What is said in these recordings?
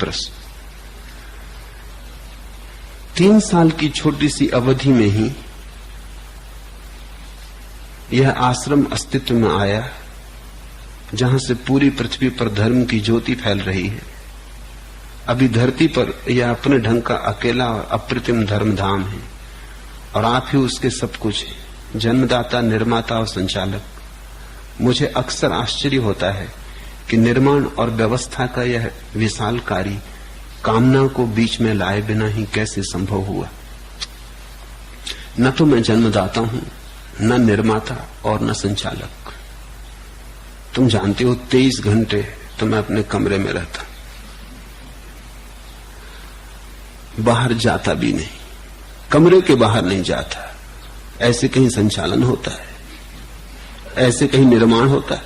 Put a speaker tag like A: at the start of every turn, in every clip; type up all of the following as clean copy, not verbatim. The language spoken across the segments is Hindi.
A: प्रश्न। 3 साल की छोटी सी अवधि में ही यह आश्रम अस्तित्व में आया, जहां से पूरी पृथ्वी पर धर्म की ज्योति फैल रही है। अभी धरती पर यह अपने ढंग का अकेला और अप्रतिम धर्मधाम है, और आप ही उसके सब कुछ हैं, जन्मदाता, निर्माता और संचालक। मुझे अक्सर आश्चर्य होता है कि निर्माण और व्यवस्था का यह विशाल कार्य कामना को बीच में लाए बिना ही कैसे संभव हुआ। न तो मैं जन्मदाता हूं, न निर्माता और न संचालक। तुम जानते हो 23 घंटे तो मैं अपने कमरे में रहता, बाहर जाता भी नहीं, कमरे के बाहर नहीं जाता। ऐसे कहीं संचालन होता है? ऐसे कहीं निर्माण होता है?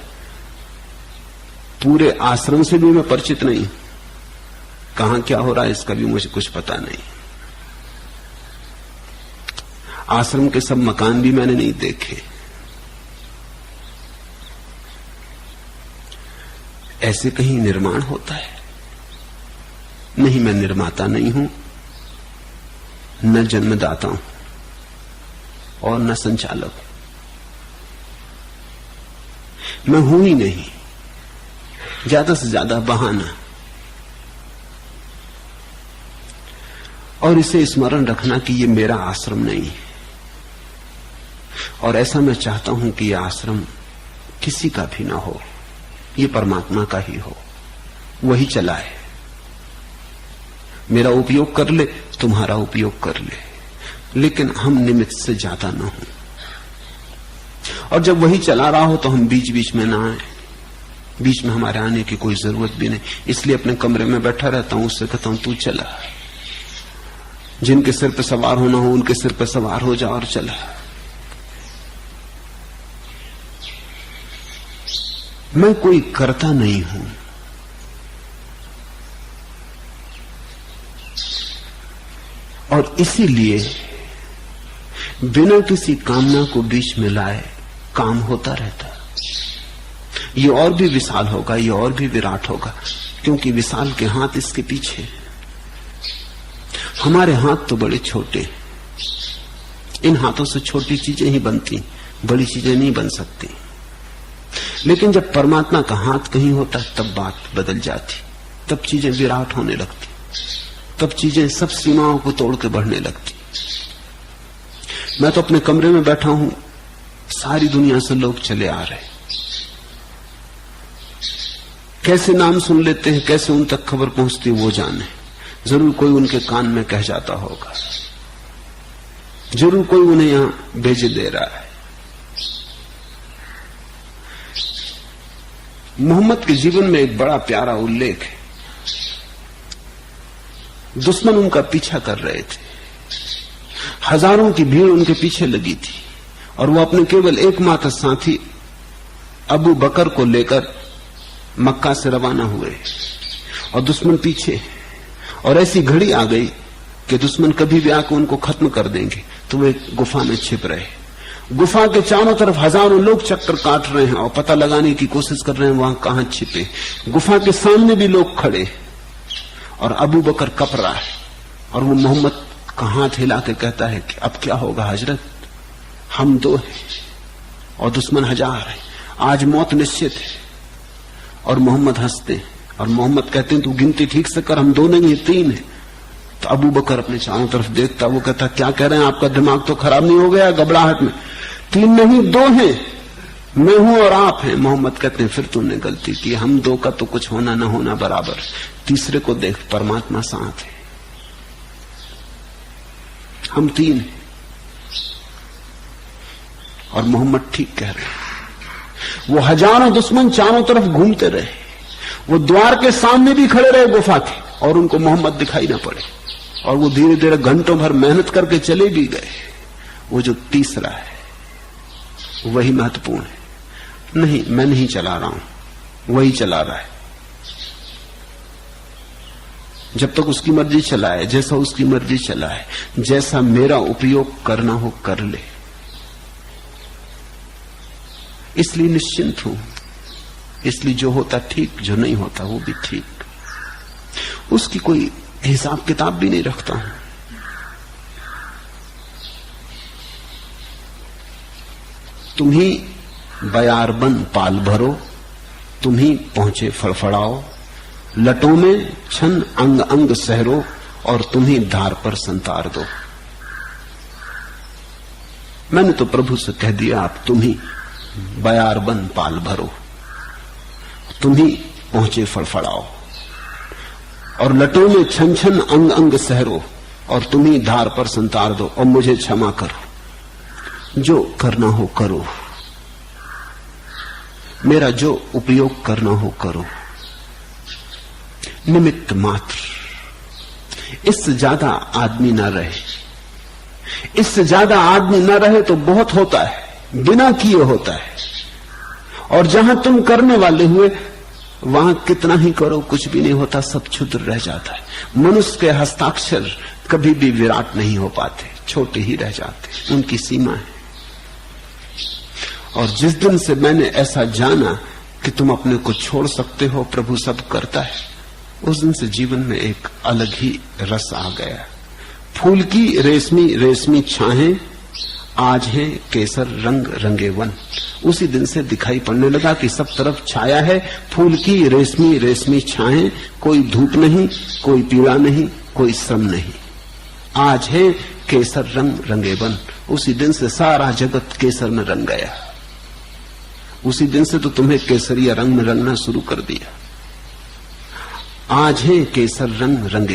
A: पूरे आश्रम से भी मैं परिचित नहीं, कहां क्या हो रहा है इसका भी मुझे कुछ पता नहीं। आश्रम के सब मकान भी मैंने नहीं देखे। ऐसे कहीं निर्माण होता है? नहीं, मैं निर्माता नहीं हूं, न जन्मदाता हूं और न संचालक हूं। मैं हूं ही नहीं, ज्यादा से ज्यादा बहाना। और इसे स्मरण रखना कि ये मेरा आश्रम नहीं है, और ऐसा मैं चाहता हूं कि यह आश्रम किसी का भी ना हो, ये परमात्मा का ही हो, वही चलाए। मेरा उपयोग कर ले, तुम्हारा उपयोग कर ले, लेकिन हम निमित्त से ज्यादा ना हो। और जब वही चला रहा हो तो हम बीच बीच में ना आए, बीच में हमारे आने की कोई जरूरत भी नहीं। इसलिए अपने कमरे में बैठा रहता हूं, उससे कहता हूं तू चला, जिनके सिर पर सवार होना हो उनके सिर पर सवार हो जा और चला। मैं कोई करता नहीं हूं, और इसीलिए बिना किसी कामना को बीच में लाए काम होता रहता। ये और भी विशाल होगा, ये और भी विराट होगा, क्योंकि विशाल के हाथ इसके पीछे। हमारे हाथ तो बड़े छोटे, इन हाथों से छोटी चीजें ही बनती, बड़ी चीजें नहीं बन सकती। लेकिन जब परमात्मा का हाथ कहीं होता है तब बात बदल जाती, तब चीजें विराट होने लगती, तब चीजें सब सीमाओं को तोड़ के बढ़ने लगती। मैं तो अपने कमरे में बैठा हूं, सारी दुनिया से लोग चले आ रहे, कैसे नाम सुन लेते हैं, कैसे उन तक खबर पहुंचती वो जाने। जरूर कोई उनके कान में कह जाता होगा, जरूर कोई उन्हें यहां भेजे दे रहा है। मोहम्मद के जीवन में एक बड़ा प्यारा उल्लेख है। दुश्मन उनका पीछा कर रहे थे, हजारों की भीड़ उनके पीछे लगी थी, और वो अपने केवल एकमात्र साथी अबू बकर को लेकर मक्का से रवाना हुए, और दुश्मन पीछे। और ऐसी घड़ी आ गई कि दुश्मन कभी भी आकर उनको खत्म कर देंगे, तो वे गुफा में छिप रहे। गुफा के चारों तरफ हजारों लोग चक्कर काट रहे हैं और पता लगाने की कोशिश कर रहे हैं वहां कहां छिपे। गुफा के सामने भी लोग खड़े, और अबू बकर कप रहा है, और वो मोहम्मद का हाथ हिला के कहता है कि अब क्या होगा हजरत, हम 2 हैं और दुश्मन 1000 है, आज मौत निश्चित है। और मोहम्मद हंसते हैं, और मोहम्मद कहते हैं तू गिनती ठीक से कर, हम 2 नहीं 3 है। तो अबू बकर अपने चारों तरफ देखता, वो कहता क्या कह रहे हैं, आपका दिमाग तो खराब नहीं हो गया घबराहट में? 3 नहीं 2 हैं, मैं हूं और आप हैं। मोहम्मद कहते हैं फिर तूने गलती की, हम 2 का तो कुछ होना ना होना बराबर, तीसरे को देख, परमात्मा साथ है, हम 3 हैं। और मोहम्मद ठीक कह रहे हैं। वो हजारों दुश्मन चारों तरफ घूमते रहे, वो द्वार के सामने भी खड़े रहे गुफा के, और उनको मोहम्मद दिखाई ना पड़े, और वो धीरे धीरे घंटों भर मेहनत करके चले भी गए। वो जो तीसरा है वही महत्वपूर्ण है। नहीं, मैं नहीं चला रहा हूं, वही चला रहा है। जब तक उसकी मर्जी चलाए, जैसा उसकी मर्जी चलाए, जैसा मेरा उपयोग करना हो कर ले। इसलिए निश्चिंत हूं, इसलिए जो होता ठीक, जो नहीं होता वो भी ठीक। उसकी कोई हिसाब किताब भी नहीं रखता हूं। तुम ही बयारबन पाल भरो, तुम ही पहुंचे फड़फड़ाओ, लटों में छन अंग अंग सहरो, और तुम ही धार पर संतार दो। मैंने तो प्रभु से कह दिया, आप तुम ही बयारबन पाल भरो, तुम ही पहुंचे फड़फड़ाओ, और लटों में छन छन अंग अंग सहरो, और तुम ही धार पर संतार दो, और मुझे क्षमा करो। जो करना हो करो, मेरा जो उपयोग करना हो करो, निमित्त मात्र। इससे ज्यादा आदमी ना रहे, इससे ज्यादा आदमी ना रहे तो बहुत होता है, बिना किए होता है। और जहां तुम करने वाले हुए वहां कितना ही करो कुछ भी नहीं होता, सब क्षुद्र रह जाता है। मनुष्य के हस्ताक्षर कभी भी विराट नहीं हो पाते, छोटे ही रह जाते, उनकी सीमा है। और जिस दिन से मैंने ऐसा जाना कि तुम अपने को छोड़ सकते हो, प्रभु सब करता है, उस दिन से जीवन में एक अलग ही रस आ गया। फूल की रेशमी रेशमी छाहें आज है केसर रंग रंगे वन। उसी दिन से दिखाई पड़ने लगा कि सब तरफ छाया है, फूल की रेशमी रेशमी छाहें, कोई धूप नहीं, कोई पीड़ा नहीं, कोई श्रम नहीं। आज है केसर रंग रंगे वन। उसी दिन से सारा जगत केसर में रंग गया। उसी दिन से तो तुम्हें केसरिया रंग में रंगना शुरू कर दिया। आज है केसर रंग रंगे